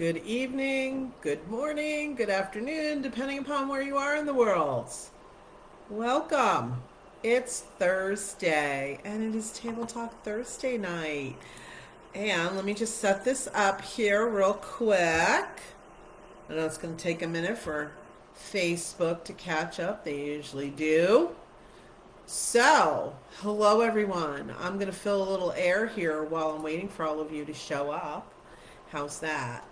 Good evening, good morning, good afternoon, depending upon where you are in the world. Welcome. It's Thursday, and it is Table Talk Thursday night. And let me just set this up here real quick. I know it's going to take a minute for Facebook to catch up. They usually do. So, hello everyone. I'm going to fill a little air here while I'm waiting for all of you to show up. How's that?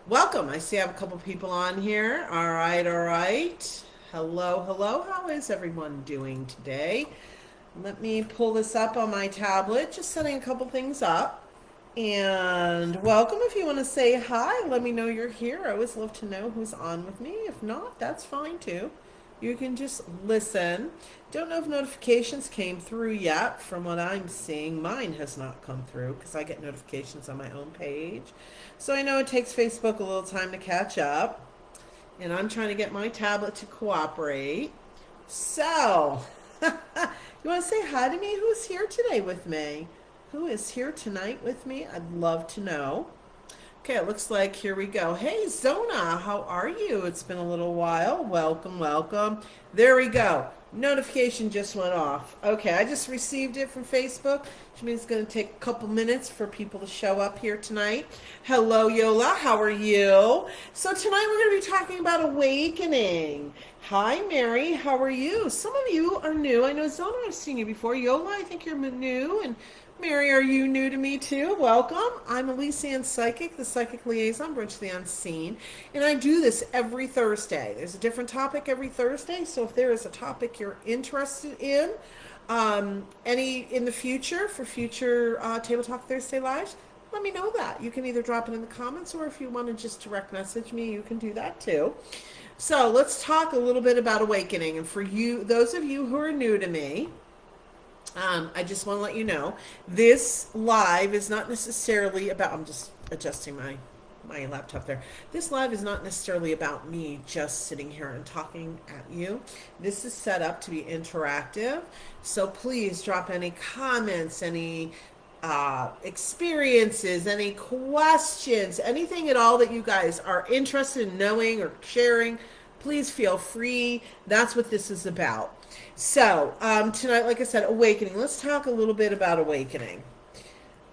Welcome. I see I have a couple people on here. All right, all right. Hello, hello. How is everyone doing today? Let me pull this up on my tablet, just setting a couple things up. And welcome. If you want to say hi, let me know you're here. I always love to know who's on with me. If not, that's fine too. You can just listen. Don't know if notifications came through yet. From what I'm seeing, mine has not come through because I get notifications on my own page. So I know it takes Facebook a little time to catch up. And I'm trying to get my tablet to cooperate. So, you want to say hi to me? Who's here today with me? Who is here tonight with me? I'd love to know. Okay, it looks like here we go. Hey, Zona, how are you? It's been a little while. Welcome, welcome. There we go. Notification just went off. Okay, I just received it from Facebook, which means it's going to take a couple minutes for people to show up here tonight. Hello, Yola. How are you? So tonight we're going to be talking about awakening. Hi, Mary. How are you? Some of you are new. I know, Zona, I've seen you before. Yola, I think you're new, and Mary, are you new to me too? Welcome. I'm Elyse Ann Psychic, the Psychic Liaison, Bridge to the Unseen. And I do this every Thursday. There's a different topic every Thursday. So if there is a topic you're interested in, any in the future, for future Table Talk Thursday lives, let me know that. You can either drop it in the comments, or if you want to just direct message me, you can do that too. So let's talk a little bit about awakening. And for you, those of you who are new to me, I just want to let you know, this live is not necessarily about, I'm just adjusting my laptop there. This live is not necessarily about me just sitting here and talking at you. This is set up to be interactive. So please drop any comments, any experiences, any questions, anything at all that you guys are interested in knowing or sharing. Please feel free. That's what this is about. So tonight, like I said, awakening. Let's talk a little bit about awakening.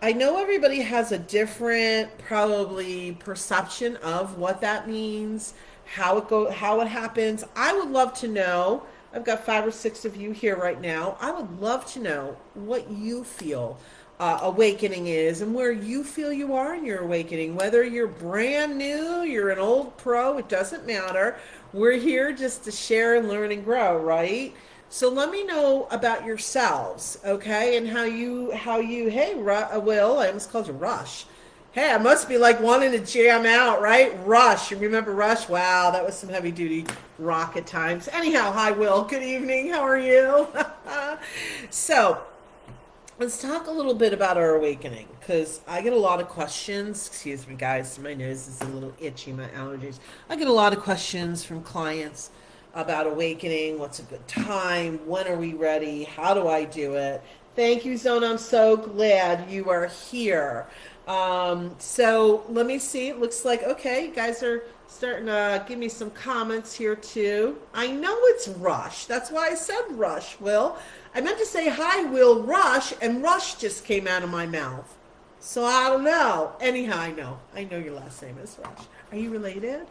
I know everybody has a different, probably, perception of what that means, how it happens. I would love to know. I've got 5 or 6 of you here right now. I would love to know what you feel awakening is, and where you feel you are in your awakening. Whether you're brand new, you're an old pro, it doesn't matter. We're here just to share and learn and grow, right? So let me know about yourselves, okay? And how you, hey, Will, I almost called you Rush. Hey, I must be like wanting to jam out, right? Rush, you remember Rush? Wow, that was some heavy duty rock at times. Anyhow, hi, Will, good evening, how are you? So, let's talk a little bit about our awakening, because I get a lot of questions. Excuse me, guys. My nose is a little itchy, my allergies. I get a lot of questions from clients about awakening. What's a good time? When are we ready? How do I do it? Thank you, Zona. I'm so glad you are here. So let me see. It looks like, okay, you guys are starting to give me some comments here too. I know it's Rush. That's why I said Rush, Will. I meant to say hi, Will Rush, and Rush just came out of my mouth. So I don't know. Anyhow, I know your last name is Rush. Are you related?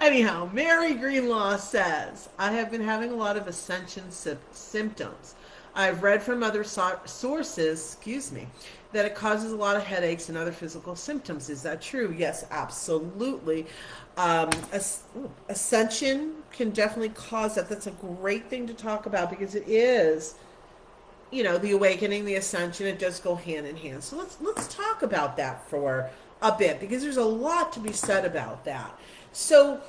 Anyhow, Mary Greenlaw says, I have been having a lot of Ascension symptoms. I've read from other sources, that it causes a lot of headaches and other physical symptoms. Is that true? Yes, absolutely. Ascension can definitely cause that. That's a great thing to talk about, because it is, the awakening, the ascension, it does go hand in hand. So let's talk about that for a bit, because there's a lot to be said about that. So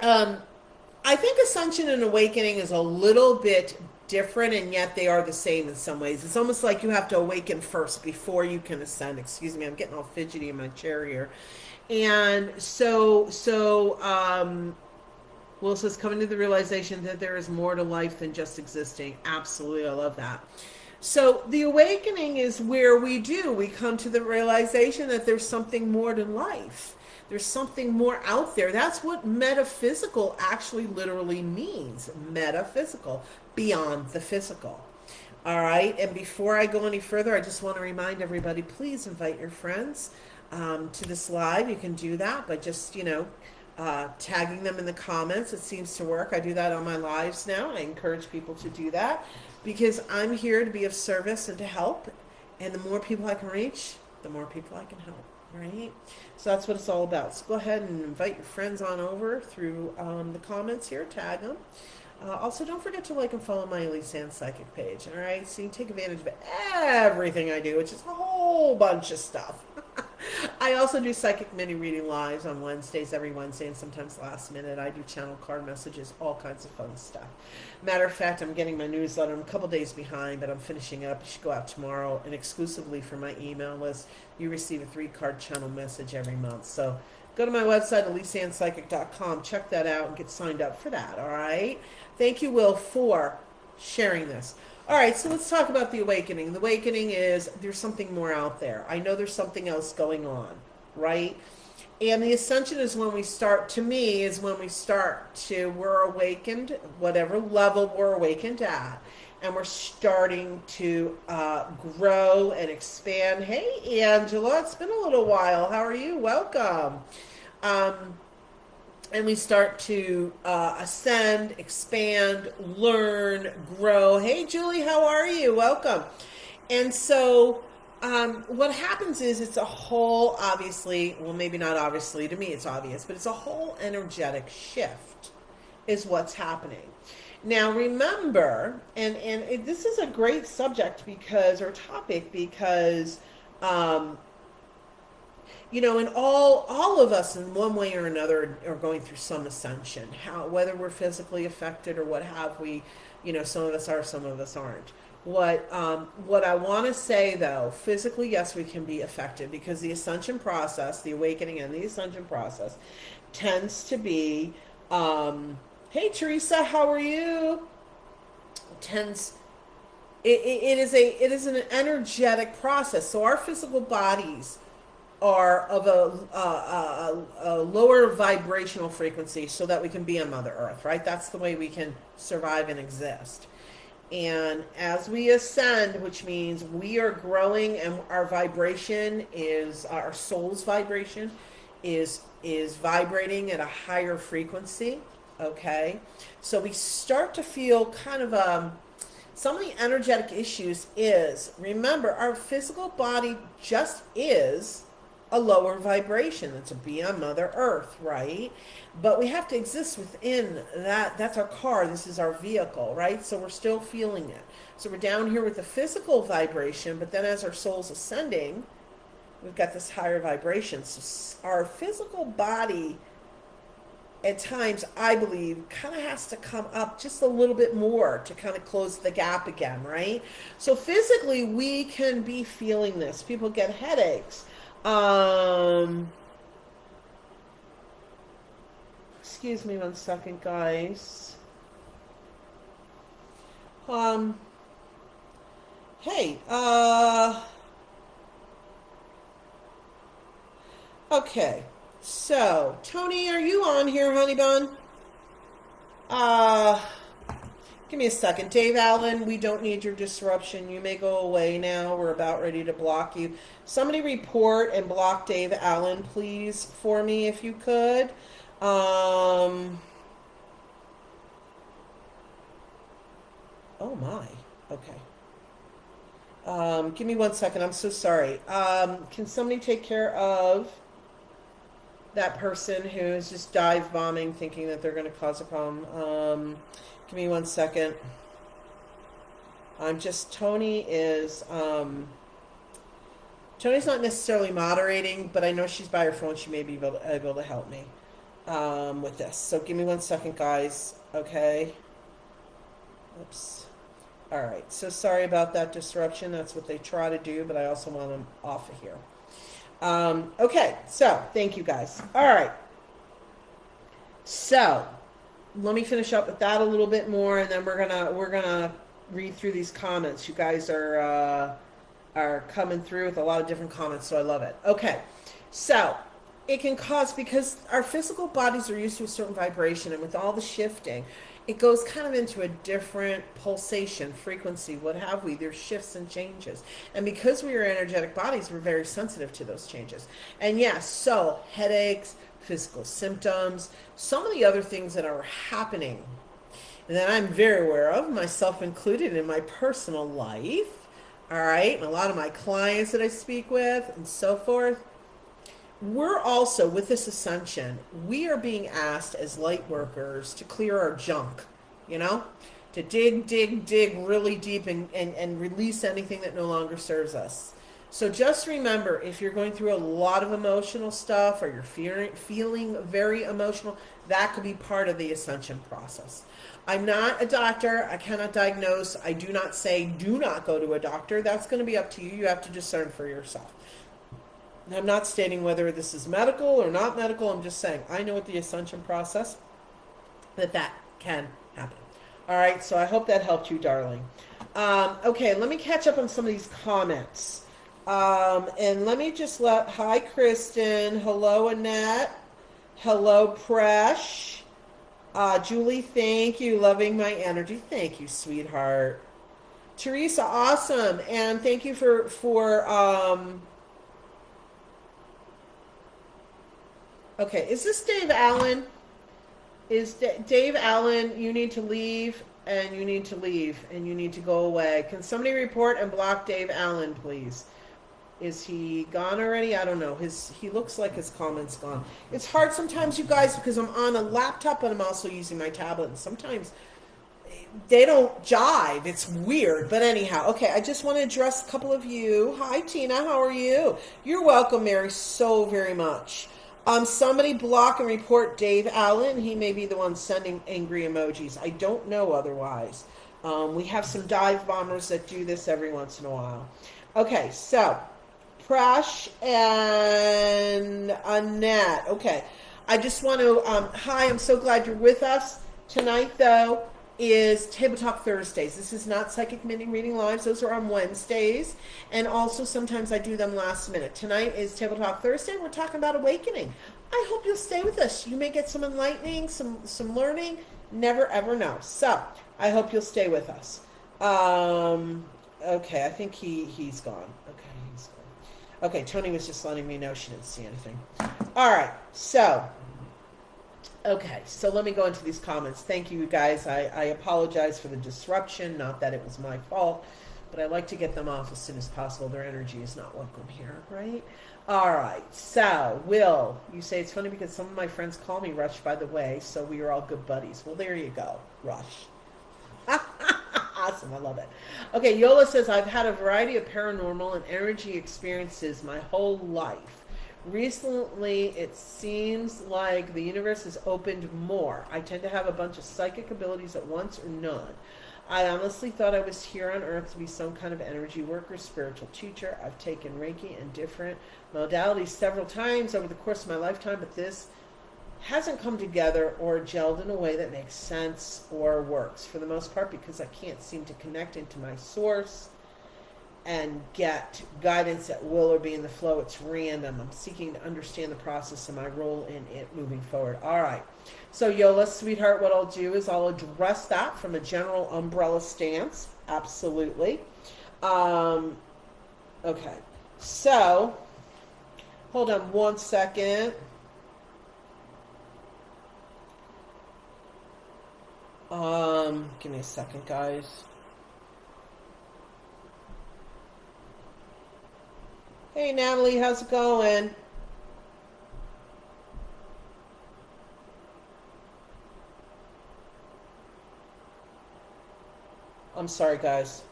I think ascension and awakening is a little bit different, and yet they are the same in some ways. It's almost like you have to awaken first before you can ascend. Excuse me, I'm getting all fidgety in my chair here. And so Will says, coming to the realization that there is more to life than just existing. Absolutely, I love that. So the awakening is where we come to the realization that there's something more to life. There's something more out there. That's what metaphysical actually literally means. Metaphysical, beyond the physical. All right. And before I go any further, I just want to remind everybody, please invite your friends to this live. You can do that by just, tagging them in the comments. It seems to work. I do that on my lives now. I encourage people to do that because I'm here to be of service and to help. And the more people I can reach, the more people I can help. Right? So that's what it's all about. So go ahead and invite your friends on over through the comments here. Tag them. Also, don't forget to like and follow my Elyse Ann Psychic page. All right, so you can take advantage of everything I do, which is a whole bunch of stuff. I also do psychic mini reading lives on Wednesdays, every Wednesday, and sometimes last minute. I do channel card messages, all kinds of fun stuff. Matter of fact, I'm getting my newsletter. I'm a couple days behind, but I'm finishing it up. It should go out tomorrow. And exclusively for my email list, you receive a 3-card channel message every month. So go to my website, ElyseAnnPsychic.com. Check that out and get signed up for that, all right? Thank you, Will, for sharing this. All right, so let's talk about the awakening. The awakening is there's something more out there. I know there's something else going on, right? And the ascension is when we start, to me, is when we start to, we're awakened, whatever level we're awakened at, and we're starting to grow and expand. Hey, Angela, it's been a little while. How are you? Welcome. And we start to ascend, expand, learn, grow. Hey, Julie, how are you? Welcome. And so what happens is it's a whole, obviously, well, maybe not obviously, to me it's obvious, but it's a whole energetic shift is what's happening. Now, remember, and this is a great subject because, or topic, because and all of us in one way or another are going through some ascension. Whether we're physically affected or what have we, some of us are, some of us aren't. What I want to say though, physically, yes, we can be affected because the ascension process, the awakening and the ascension process, tends to be. Hey, Teresa, how are you? It is an energetic process. So our physical bodies are of a lower vibrational frequency so that we can be on Mother Earth, right? That's the way we can survive and exist. And as we ascend, which means we are growing and our vibration is, our soul's vibration is vibrating at a higher frequency, okay? So we start to feel kind of some of the energetic issues is, remember, our physical body just is a lower vibration. That's a be on Mother Earth, right? But we have to exist within that. That's our car. This is our vehicle, right? So we're still feeling it. So we're down here with the physical vibration, but then as our soul's ascending, we've got this higher vibration. So our physical body, at times, I believe, kind of has to come up just a little bit more to kind of close the gap again, right? So physically, we can be feeling this. People get headaches. Excuse me one second, guys. Hey, okay. So, Tony, are you on here, honey bun? Give me a second. Dave Allen, we don't need your disruption. You may go away now. We're about ready to block you. Somebody report and block Dave Allen, please, for me, if you could. Oh, my. Okay. Give me 1 second. I'm so sorry. Can somebody take care of that person who is just dive bombing, thinking that they're going to cause a problem? Give me 1 second. Tony's not necessarily moderating, but I know she's by her phone. She may be able to help me with this. So give me 1 second, guys. Okay. Oops. All right. So sorry about that disruption. That's what they try to do, but I also want them off of here. Okay. So thank you, guys. All right. So let me finish up with that a little bit more, and then we're gonna read through these comments. You guys are coming through with a lot of different comments, so I love it. Okay, so it can cause, because our physical bodies are used to a certain vibration, and with all the shifting, it goes kind of into a different pulsation, frequency, what have we. There's shifts and changes. And because we are energetic bodies, we're very sensitive to those changes. And yes, so headaches, physical symptoms, some of the other things that are happening and that I'm very aware of, myself included, in my personal life, all right, and a lot of my clients that I speak with and so forth, we're also, with this ascension, we are being asked as light workers to clear our junk, you know, to dig really deep and release anything that no longer serves us. So just remember, if you're going through a lot of emotional stuff, or you're feeling very emotional, that could be part of the ascension process. I'm not a doctor. I cannot diagnose. I do not say do not go to a doctor. That's going to be up to you. You have to discern for yourself. I'm not stating whether this is medical or not medical. I'm just saying I know with the ascension process that can happen. All right, so I hope that helped you, darling. Okay, let me catch up on some of these comments. And let me just hi, Kristen. Hello, Annette. Hello, Presh. Julie, thank you. Loving my energy. Thank you, sweetheart. Teresa, awesome. And thank you for okay, is this Dave Allen? Is Dave Allen, you need to leave, and you need to leave, and you need to go away. Can somebody report and block Dave Allen, please? Is he gone already? I don't know. He looks like his comment's gone. It's hard sometimes, you guys, because I'm on a laptop, but I'm also using my tablet, and sometimes they don't jive. It's weird. But anyhow, okay, I just want to address a couple of you. Hi, Tina. How are you? You're welcome, Mary, so very much. Somebody block and report Dave Allen. He may be the one sending angry emojis. I don't know otherwise. We have some dive bombers that do this every once in a while. Okay, so Prash and Annette. Okay, I just want to, hi, I'm so glad you're with us. Tonight, though, is Table Talk Thursdays. This is not Psychic Mini Reading Lives. Those are on Wednesdays. And also sometimes I do them last minute. Tonight is Table Talk Thursday. We're talking about awakening. I hope you'll stay with us. You may get some enlightening, some learning. Never, ever know. So I hope you'll stay with us. Okay, I think he's gone. Okay, he's gone. Okay, Tony was just letting me know she didn't see anything. All right, so... Okay, so let me go into these comments. Thank you, guys. I apologize for the disruption. Not that it was my fault, but I like to get them off as soon as possible. Their energy is not welcome here, right? All right, so Will, you say it's funny because some of my friends call me Rush, by the way, so we are all good buddies. Well, there you go, Rush. Awesome, I love it. Okay, Yola says, I've had a variety of paranormal and energy experiences my whole life. Recently, it seems like the universe has opened more. I tend to have a bunch of psychic abilities at once or none. I honestly thought I was here on Earth to be some kind of energy worker, spiritual teacher. I've taken Reiki and different modalities several times over the course of my lifetime, but this hasn't come together or gelled in a way that makes sense or works, for the most part, because I can't seem to connect into my source and get guidance at will or be in the flow. It's random. I'm seeking to understand the process and my role in it moving forward. All right. So Yola, sweetheart, what I'll do is I'll address that from a general umbrella stance. Absolutely. Okay. So, hold on one second. Give me a second, guys. Hey, Natalie, how's it going? I'm sorry, guys.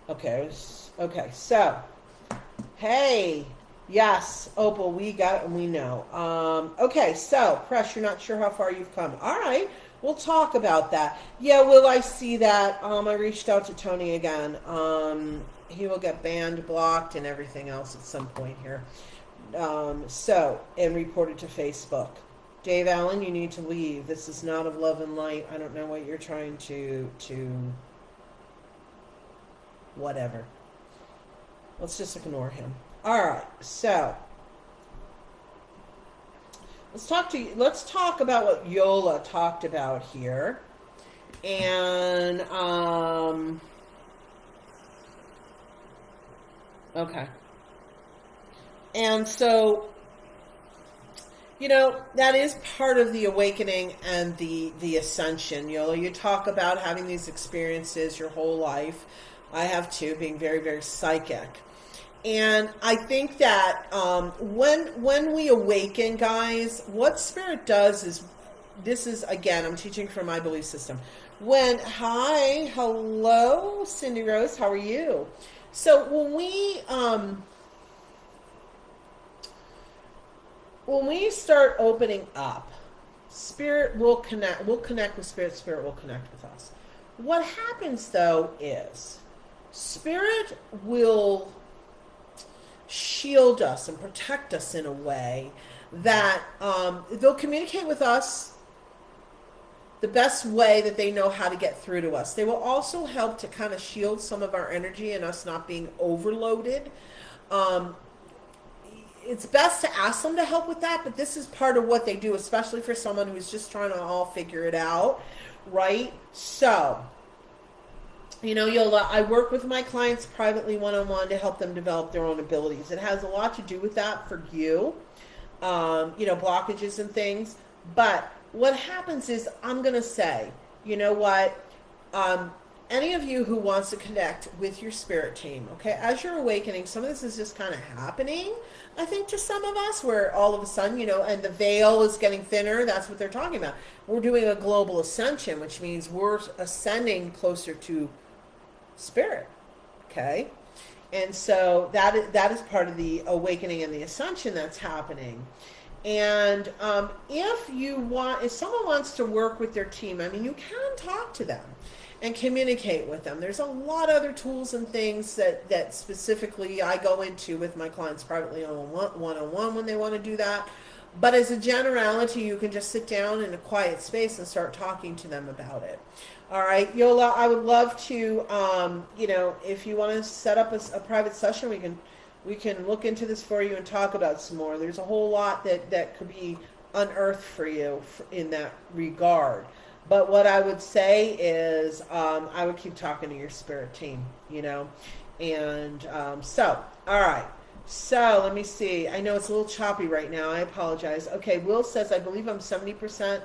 Okay, so, hey, yes, Opal, we got it and we know. Okay, so, Press, you're not sure how far you've come. All right. We'll talk about that. Yeah, will I see that? I reached out to Tony again. He will get banned, blocked, and everything else at some point here. And reported to Facebook. Dave Allen, you need to leave. This is not of love and light. I don't know what you're trying to whatever. Let's just ignore him. All right, so let's talk about what Yola talked about here. And okay. And so, that is part of the awakening and the ascension. You talk about having these experiences your whole life. I have too, being very, very psychic. And I think that when we awaken, guys, what Spirit does is, this is, again, I'm teaching from my belief system. Hello, Cindy Rose, how are you? So when we start opening up, Spirit will connect. We'll connect with Spirit. Spirit will connect with us. What happens, though, is Spirit will shield us and protect us in a way that they'll communicate with us the best way that they know how to get through to us. They will also help to kind of shield some of our energy and us not being overloaded. It's best to ask them to help with that, but this is part of what they do, especially for someone who's just trying to all figure it out, right? So, Yola, I work with my clients privately one-on-one to help them develop their own abilities. It has a lot to do with that for you, blockages and things. But what happens is, I'm going to say, you know what, any of you who wants to connect with your spirit team, okay, as you're awakening, some of this is just kind of happening, I think, to some of us, where all of a sudden, and the veil is getting thinner. That's what they're talking about. We're doing a global ascension, which means we're ascending closer to spirit, okay? And so that is part of the awakening and the ascension that's happening. And if someone wants to work with their team, you can talk to them and communicate with them. There's a lot of other tools and things that specifically I go into with my clients privately on one-on-one when they want to do that. But as a generality, you can just sit down in a quiet space and start talking to them about it. All right, Yola, I would love to, if you want to set up a private session, we can look into this for you and talk about some more. There's a whole lot that could be unearthed for you in that regard. But what I would say is, I would keep talking to your spirit team, and so, all right. So let me see. I know it's a little choppy right now. I apologize. Okay, Will says, I believe I'm 70%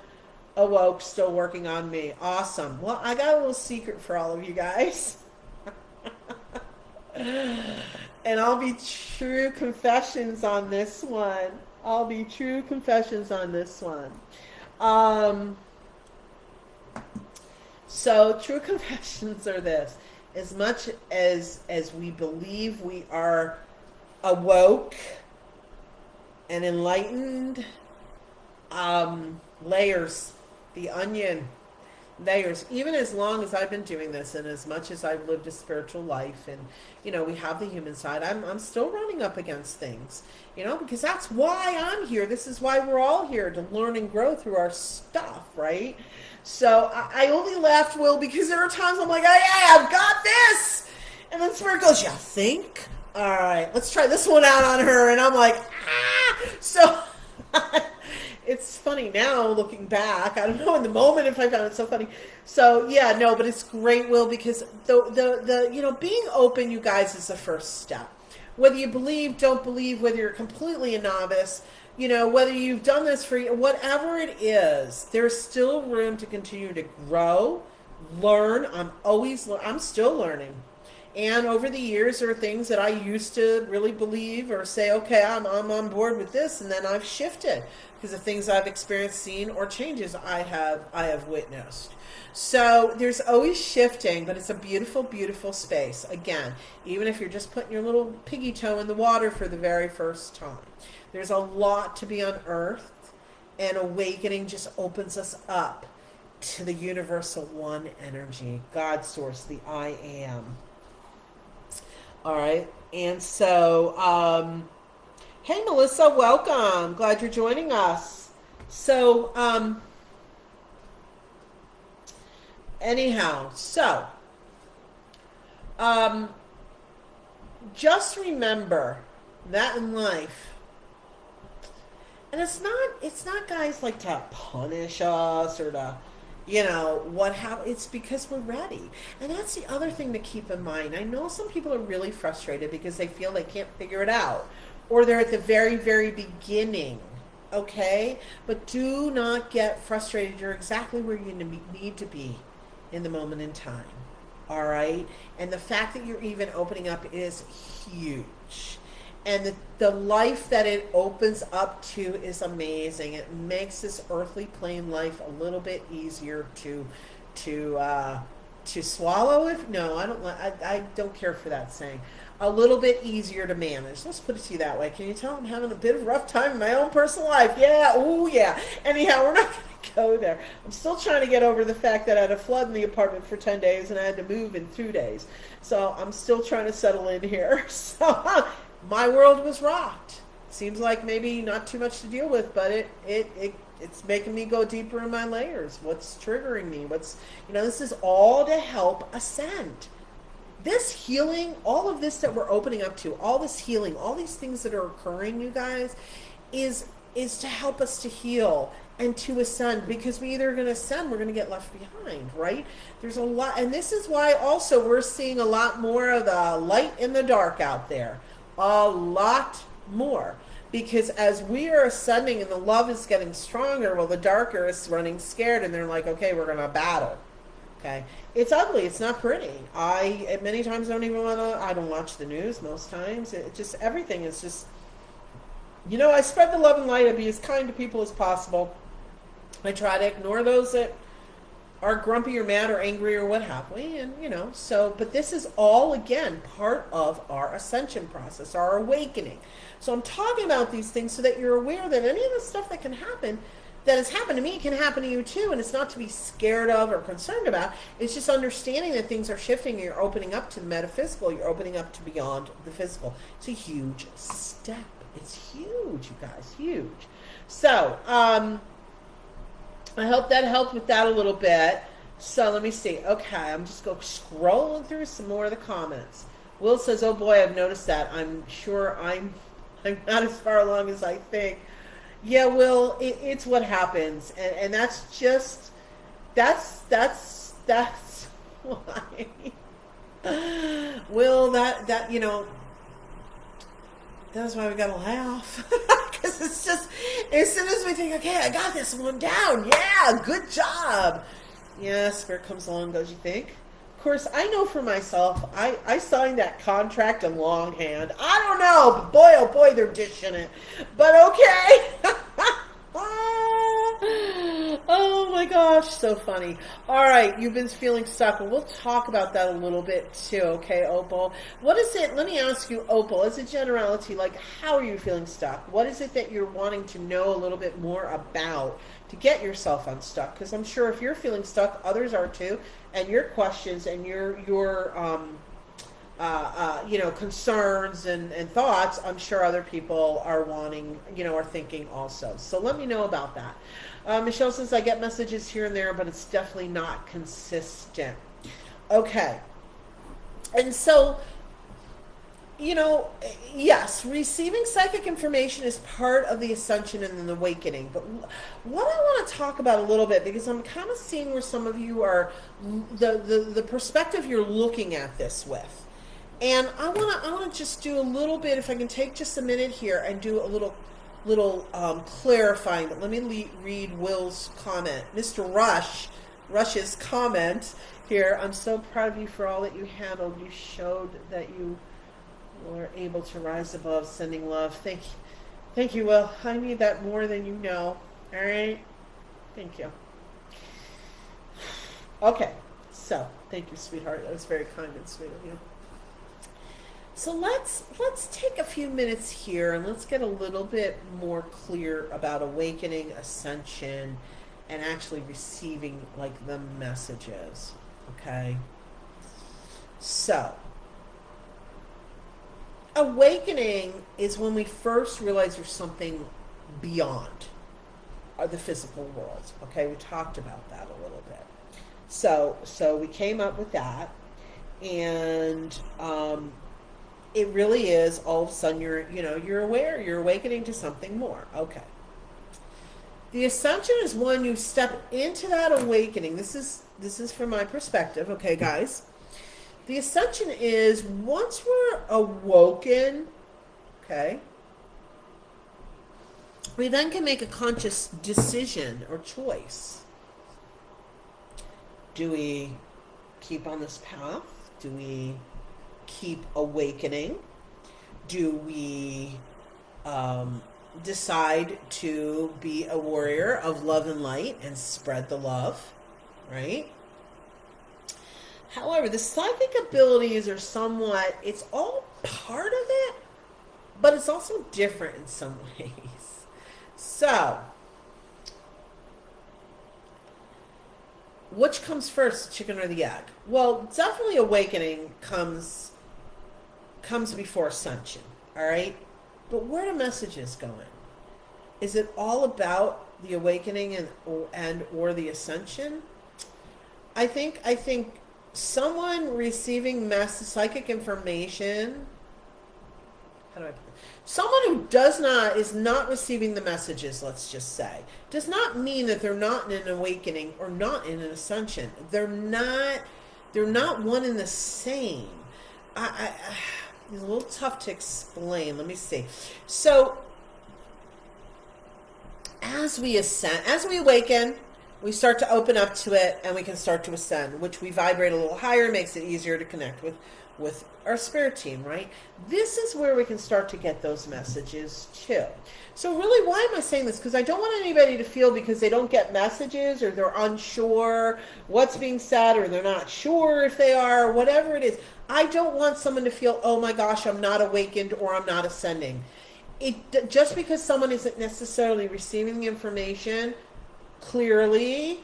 awoke, still working on me. Awesome. Well, I got a little secret for all of you guys. And I'll be true confessions on this one. So true confessions are this. As much as we believe we are awoke and enlightened, layers, the onion, layers. Even as long as I've been doing this, and as much as I've lived a spiritual life, and we have the human side, I'm still running up against things, because that's why I'm here. This is why we're all here, to learn and grow through our stuff, right? So I only laughed, Will, because there are times I'm like, hey, I've got this, and then Spirit goes, you think? All right, let's try this one out on her, and I'm like, so it's funny now looking back. I don't know in the moment if I found it so funny. So yeah, no, but it's great, Will, because the being open, you guys, is the first step. Whether you believe, don't believe, whether you're completely a novice, whether you've done this for whatever it is, there's still room to continue to grow, learn. I'm still learning. And over the years, there are things that I used to really believe or say, okay, I'm on board with this, and then I've shifted because of things I've experienced, seen, or changes I have witnessed. So there's always shifting, but it's a beautiful, beautiful space. Again, even if you're just putting your little piggy toe in the water for the very first time, there's a lot to be unearthed, and awakening just opens us up to the universal one energy, God source, the I am. All right, and so, hey, Melissa, welcome. Glad you're joining us. So, anyhow, so, um, just remember that in life, and it's not guys like to punish us or to, what how it's because we're ready. And that's the other thing to keep in mind. I know some people are really frustrated because they feel they can't figure it out, or they're at the very, very beginning. Okay, but do not get frustrated. You're exactly where you need to be in the moment in time. All right, and the fact that you're even opening up is huge, and the life that it opens up to is amazing. It makes this earthly plane life a little bit easier to swallow. If no, I don't care for that saying. A little bit easier to manage. Let's put it to you that way. Can you tell I'm having a bit of a rough time in my own personal life? Yeah, oh yeah. Anyhow, we're not going to go there. I'm still trying to get over the fact that I had a flood in the apartment for 10 days and I had to move in 2 days. So I'm still trying to settle in here. So my world was rocked. Seems like maybe not too much to deal with, but it's making me go deeper in my layers. What's triggering me? This is all to help ascend. This healing, all of this that we're opening up to, all this healing, all these things that are occurring, you guys, is to help us to heal and to ascend, because we either are going to ascend, we're going to get left behind, right? There's a lot, and this is why also we're seeing a lot more of the light in the dark out there. A lot more. Because as we are ascending and the love is getting stronger, well, the darker is running scared and they're like, okay, we're going to battle. Okay. It's ugly. It's not pretty. I many times don't even want to, I don't watch the news most times. It just, everything is just, I spread the love and light. I be as kind to people as possible. I try to ignore those that are grumpy or mad or angry or what have we. And, but this is all, again, part of our ascension process, our awakening. So I'm talking about these things so that you're aware that any of the stuff that can happen, that has happened to me, can happen to you too, and it's not to be scared of or concerned about. It's just understanding that things are shifting and you're opening up to the metaphysical, you're opening up to beyond the physical. It's a huge step. It's huge, you guys, huge. So, I hope that helped with that a little bit. So let me see. Okay, I'm just going scrolling through some more of the comments. Will says, oh boy, I've noticed that. I'm sure I'm not as far along as I think. Yeah, Will, it's what happens, and that's just that's why. Will, that's why we gotta laugh, because it's just as soon as we think, okay, I got this one down, yeah, good job. Yeah, Spirit comes along and goes, you think? Of course, I know for myself, I signed that contract in longhand. I don't know, but boy, oh boy, they're dishing it. But okay. Oh my gosh, so funny. All right, you've been feeling stuck. Well, we'll talk about that a little bit too, okay, Opal? What is it, let me ask you, Opal, as a generality, like, how are you feeling stuck? What is it that you're wanting to know a little bit more about to get yourself unstuck? Because I'm sure if you're feeling stuck, others are too, and your questions and your concerns and thoughts, I'm sure other people are wanting, are thinking also. So let me know about that. Michelle says, I get messages here and there, but it's definitely not consistent. Okay. And so, yes, receiving psychic information is part of the ascension and the awakening. But what I want to talk about a little bit, because I'm kind of seeing where some of you are, the perspective you're looking at this with. And I want to just do a little bit, if I can take just a minute here and do a little clarifying. But let me read Will's comment. Mr. Rush's comment here. I'm so proud of you for all that you handled. You showed that you were able to rise above, sending love. Thank you, Will. I need that more than you know. All right? Thank you. Okay. So, thank you, sweetheart. That was very kind and sweet of you. So let's take a few minutes here and let's get a little bit more clear about awakening, ascension, and actually receiving like the messages. Okay? So, awakening is when we first realize there's something beyond. the physical world. Okay, we talked about that a little bit. So we came up with that, and it really is all of a sudden you're aware, you're awakening to something more. Okay. The ascension is when you step into that awakening. This is from my perspective, okay, guys. The ascension is once we're awoken, okay, we then can make a conscious decision or choice. Do we keep on this path? Do we keep awakening? Do we decide to be a warrior of love and light and spread the love, right? However, the psychic abilities are somewhat, it's all part of it, but it's also different in some ways. So, which comes first, the chicken or the egg? Well, definitely awakening comes before ascension, all right? But where do messages go in? Is it all about the awakening and or the ascension? I think someone receiving psychic information, how do I put it? Someone who is not receiving the messages, let's just say, does not mean that they're not in an awakening or not in an ascension. They're not one and the same. It's a little tough to explain. Let me see. So as we awaken, we start to open up to it, and we can start to ascend, which we vibrate a little higher, makes it easier to connect with our spirit team, right? This is where we can start to get those messages too. So really, why am I saying this? Because I don't want anybody to feel because they don't get messages, or they're unsure what's being said, or they're not sure if they are, or whatever it is. I don't want someone to feel, oh my gosh, I'm not awakened or I'm not ascending. Just because someone isn't necessarily receiving the information clearly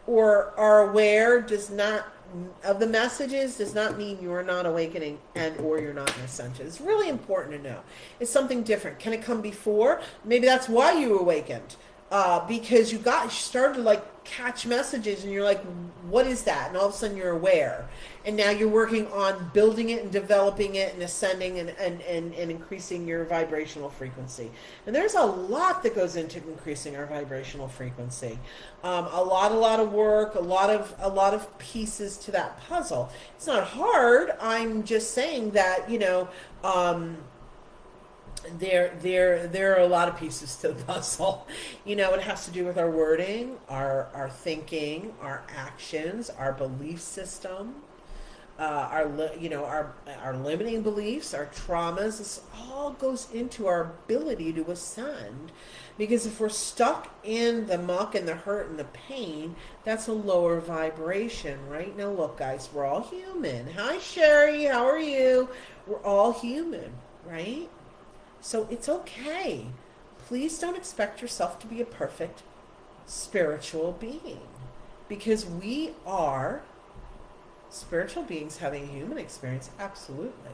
or are aware of the messages does not mean you're not awakening and or you're not in ascension. It's really important to know. It's something different. Can it come before? Maybe that's why you awakened. Because you started to like catch messages and you're like, what is that? And all of a sudden you're aware. And now you're working on building it and developing it and ascending and increasing your vibrational frequency. And there's a lot that goes into increasing our vibrational frequency. A lot of work, a lot of pieces to that puzzle. It's not hard. I'm just saying that, there are a lot of pieces to the puzzle. It has to do with our wording, our thinking, our actions, our belief system, our limiting beliefs, our traumas. This all goes into our ability to ascend. Because if we're stuck in the muck and the hurt and the pain, that's a lower vibration, right? Now look, guys, we're all human. Hi, Sherry. How are you? We're all human, right? So it's okay. Please don't expect yourself to be a perfect spiritual being, because we are spiritual beings having a human experience, absolutely.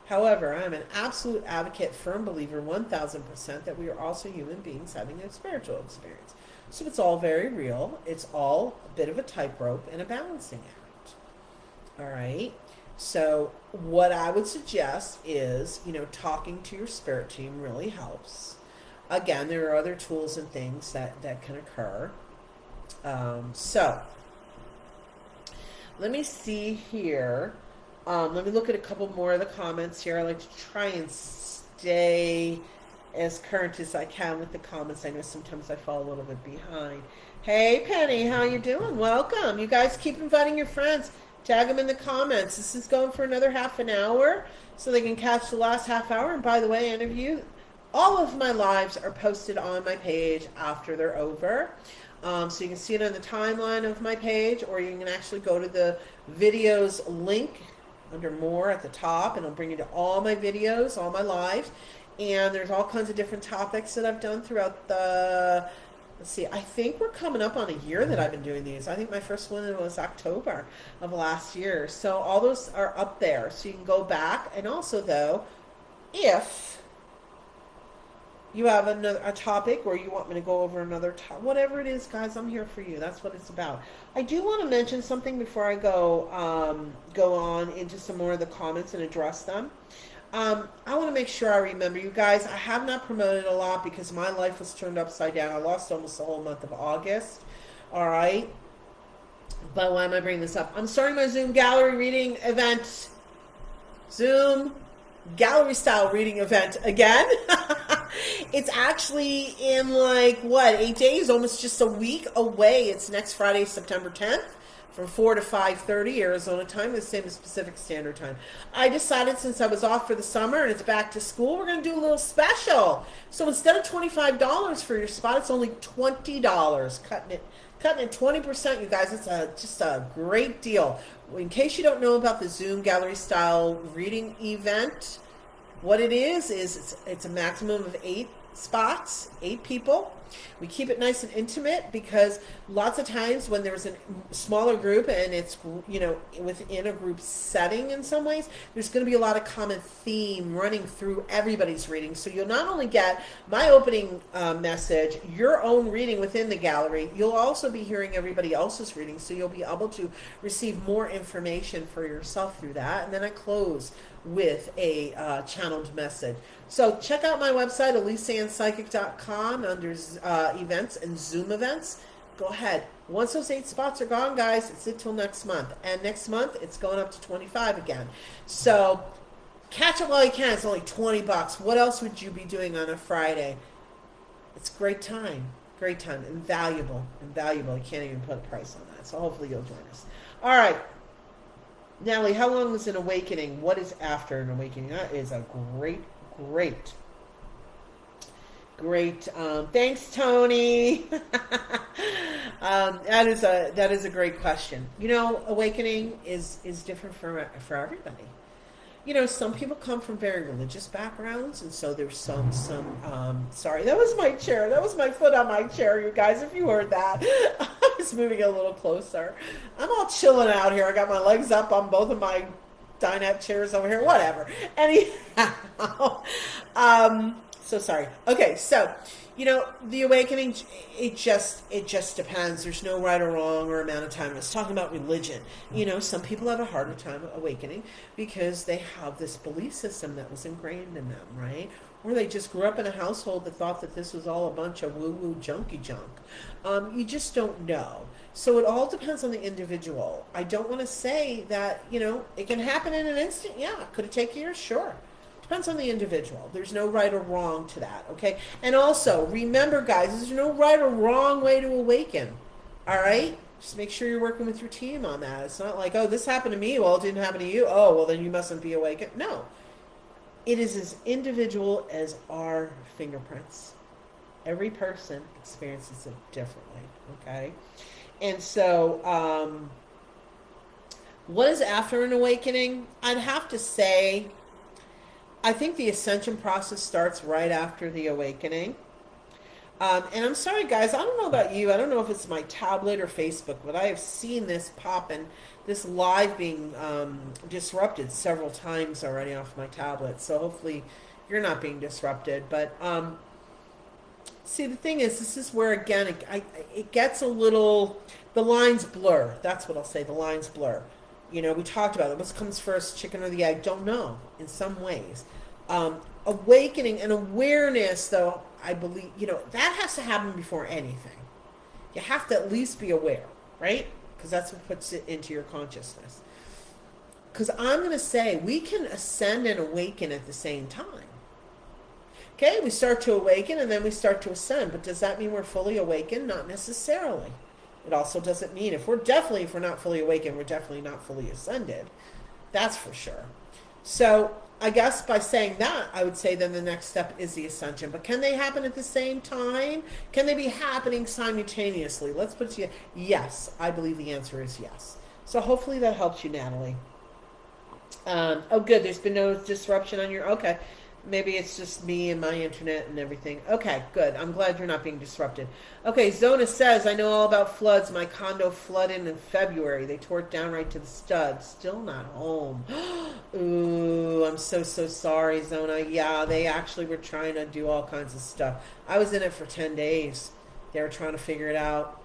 However, I'm an absolute advocate, firm believer, 1,000% that we are also human beings having a spiritual experience. So it's all very real. It's all a bit of a tightrope and a balancing act. All right? So what I would suggest is, talking to your spirit team really helps. Again, there are other tools and things that can occur. So let me see here. Let me look at a couple more of the comments here. I like to try and stay as current as I can with the comments. I know sometimes I fall a little bit behind. Hey, Penny, how you doing? Welcome. You guys keep inviting your friends. Tag them in the comments. This is going for another half an hour so they can catch the last half hour. And by the way, any of you, all of my lives are posted on my page after they're over. So you can see it on the timeline of my page, or you can actually go to the videos link under more at the top, and it'll bring you to all my videos, all my lives. And there's all kinds of different topics that I've done throughout the... Let's see, I think we're coming up on a year that I've been doing these. I think my first one was October of last year. So all those are up there. So you can go back. And also, though, if you have a topic, or you want me to go over another topic, whatever it is, guys, I'm here for you. That's what it's about. I do want to mention something before I go on into some more of the comments and address them. I want to make sure I remember you guys. I have not promoted a lot because my life was turned upside down. I lost almost the whole month of August. All right. But why am I bringing this up? I'm starting my Zoom gallery reading event. Zoom gallery style reading event again. It's actually in 8 days, almost just a week away. It's next Friday, September 10th. From 4 to 5:30 Arizona time, the same as Pacific Standard Time. I decided, since I was off for the summer and it's back to school, we're going to do a little special. So instead of $25 for your spot, it's only $20. Cutting it 20%, you guys. It's just a great deal. In case you don't know about the Zoom gallery style reading event, what it is it's a maximum of 8 spots, 8 people. We keep it nice and intimate because lots of times when there's a smaller group and it's, within a group setting in some ways, there's going to be a lot of common theme running through everybody's reading. So you'll not only get my opening message, your own reading within the gallery, you'll also be hearing everybody else's reading. So you'll be able to receive more information for yourself through that. And then I close with a channeled message. So check out my website, ElyseAnnPsychic.com, under events and Zoom events. Go ahead. Once those 8 spots are gone, guys, it's until next month. And next month, it's going up to 25 again. So catch it while you can. It's only $20. What else would you be doing on a Friday? It's great time. Great time. Invaluable. Invaluable. You can't even put a price on that. So hopefully you'll join us. All right. Natalie, how long is an awakening? What is after an awakening? That is a great. Thanks, Tony. That is a great question. Awakening is different for everybody. Some people come from very religious backgrounds, and so there's some sorry, that was my chair. That was my foot on my chair, you guys, if you heard that. I was moving it a little closer. I'm all chilling out here. I got my legs up on both of my dinette chairs over here, whatever. Anyhow, so sorry. Okay, so, the awakening, it just depends. There's no right or wrong or amount of time. I was talking about religion. Some people have a harder time awakening because they have this belief system that was ingrained in them, right? Or they just grew up in a household that thought that this was all a bunch of woo-woo junky junk. You just don't know. So it all depends on the individual. I don't want to say that, it can happen in an instant. Yeah. Could it take years? Sure. Depends on the individual. There's no right or wrong to that, okay? And also, remember, guys, there's no right or wrong way to awaken, all right? Just make sure you're working with your team on that. It's not like, oh, this happened to me, well, it didn't happen to you. Oh, well, then you mustn't be awakened. No. It is as individual as our fingerprints. Every person experiences it differently, okay? And so, what is after an awakening? I'd have to say, I think the ascension process starts right after the awakening. And I'm sorry, guys, I don't know about you. I don't know if it's my tablet or Facebook, but I have seen this pop and this live being disrupted several times already off my tablet. So hopefully you're not being disrupted. But see, the thing is, this is where, again, it gets a little, the lines blur. That's what I'll say, the lines blur. We talked about it. What comes first, chicken or the egg? Don't know in some ways. Awakening and awareness, though, I believe, that has to happen before anything. You have to at least be aware, right? Because that's what puts it into your consciousness. Because I'm going to say we can ascend and awaken at the same time. Okay, we start to awaken and then we start to ascend. But does that mean we're fully awakened? Not necessarily. It also doesn't mean if we're not fully awakened, we're definitely not fully ascended. That's for sure. So I guess by saying that, I would say then the next step is the ascension. But can they happen at the same time? Can they be happening simultaneously? Let's put it to you. Yes, I believe the answer is yes. So hopefully that helps you, Natalie. Oh, good. There's been no disruption on your... Okay. Maybe it's just me and my internet and everything. Okay, good. I'm glad you're not being disrupted. Okay, Zona says, I know all about floods. My condo flooded in February. They tore it down right to the studs. Still not home. Ooh, I'm so sorry, Zona. Yeah, they actually were trying to do all kinds of stuff. I was in it for 10 days. They were trying to figure it out.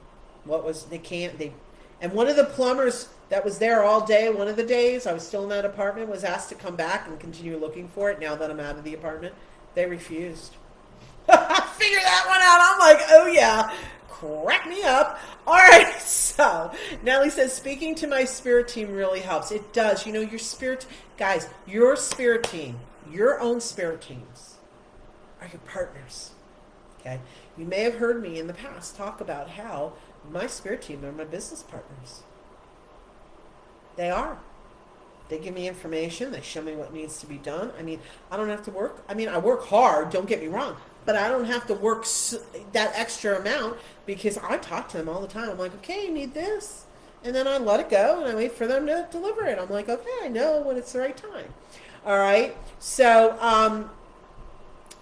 And one of the plumbers that was there all day, one of the days I was still in that apartment, was asked to come back and continue looking for it now that I'm out of the apartment. They refused. Figure that one out. I'm like, oh yeah, crack me up. All right, so Natalie says, speaking to my spirit team really helps. It does. You know, your spirit, guys, your spirit team, your own spirit teams are your partners. Okay? You may have heard me in the past talk about how my spirit team are my business partners. They are. They give me information. They show me what needs to be done. I mean, I don't have to work. I mean, I work hard, don't get me wrong, but I don't have to work that extra amount because I talk to them all the time. I'm like, okay, you need this. And then I let it go and I wait for them to deliver it. I'm like, okay, I know when it's the right time. All right. So,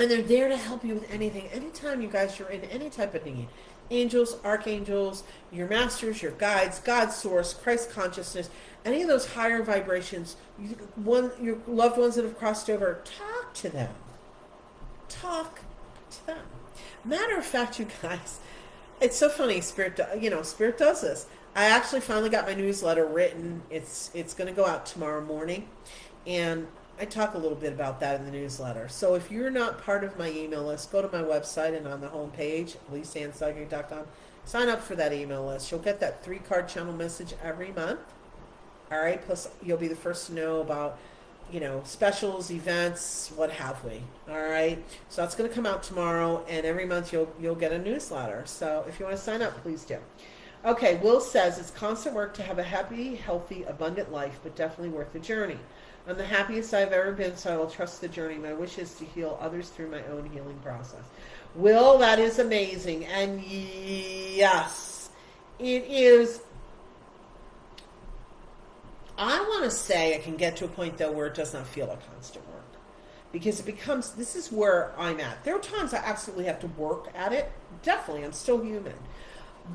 and they're there to help you with anything. Anytime you guys are in any type of need. Angels, archangels, your masters, your guides, God's source, Christ consciousness, any of those higher vibrations, your loved ones that have crossed over, talk to them. Talk to them. Matter of fact, you guys, it's so funny. Spirit does this. I actually finally got my newsletter written. It's going to go out tomorrow morning, and I talk a little bit about that in the newsletter. So if you're not part of my email list, go to my website and on the homepage, ElyseAnnPsychic.com, sign up for that email list. You'll get that 3-card channel message every month. All right. Plus, you'll be the first to know about, specials, events, what have we. All right. So that's going to come out tomorrow, and every month you'll get a newsletter. So if you want to sign up, please do. Okay. Will says it's constant work to have a happy, healthy, abundant life, but definitely worth the journey. I'm the happiest I've ever been, so I will trust the journey. My wish is to heal others through my own healing process. Will, that is amazing. And yes, it is. I want to say I can get to a point, though, where it does not feel like constant work. Because this is where I'm at. There are times I absolutely have to work at it. Definitely, I'm still human.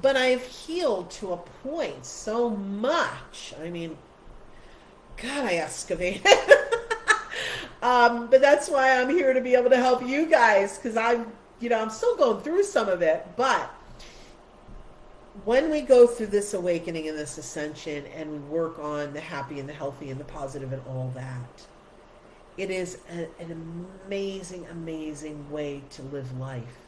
But I've healed to a point so much. I mean, God, I excavated. But that's why I'm here to be able to help you guys, because I'm still going through some of it. But when we go through this awakening and this ascension, and we work on the happy and the healthy and the positive and all that, it is an amazing, amazing way to live life.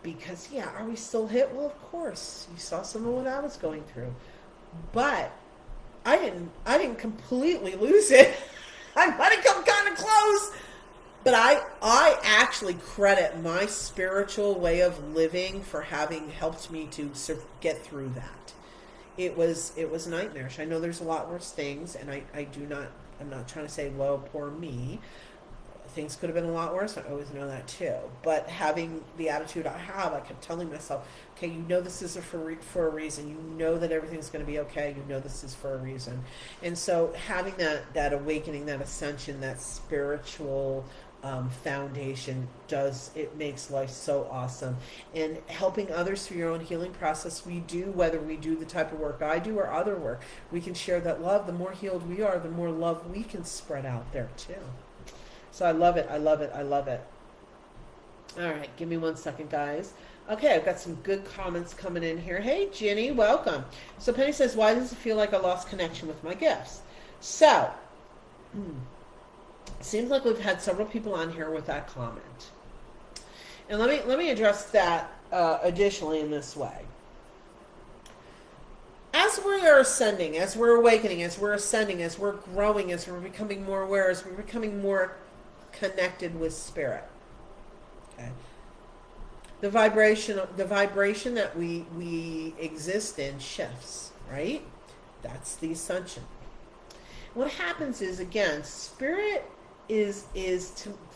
Because, are we still hit? Well, of course. You saw some of what I was going through. But I didn't completely lose it. I might have come kind of close. But I actually credit my spiritual way of living for having helped me to get through that. It was nightmarish. I know there's a lot worse things, and I'm not trying to say, well, poor me. Things could have been a lot worse. I always know that too. But having the attitude I have, I kept telling myself, okay, this is for a reason. You know that everything's going to be okay. You know this is for a reason. And so having that awakening, that ascension, that spiritual foundation it makes life so awesome. And helping others through your own healing process, whether we do the type of work I do or other work, we can share that love. The more healed we are, the more love we can spread out there too. So I love it. I love it. I love it. All right. Give me 1 second, guys. Okay. I've got some good comments coming in here. Hey, Ginny. Welcome. So Penny says, why does it feel like I lost connection with my gifts? So, it seems like we've had several people on here with that comment. And let me address that additionally in this way. As we are ascending, as we're awakening, as we're ascending, as we're growing, as we're becoming more aware, as we're becoming more connected with spirit, okay, the vibration that we exist in shifts, right? That's the ascension. What happens is, again, spirit is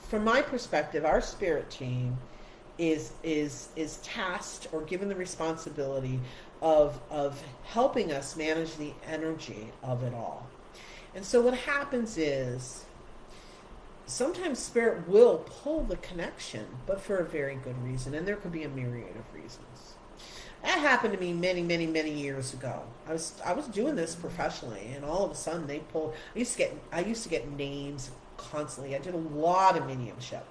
from my perspective, our spirit team is tasked or given the responsibility of helping us manage the energy of it all. And so what happens is, sometimes spirit will pull the connection, but for a very good reason, and there could be a myriad of reasons. That happened to me many, many, many years ago. I was doing this professionally, and all of a sudden they pulled. I used to get names constantly. I did a lot of mediumship,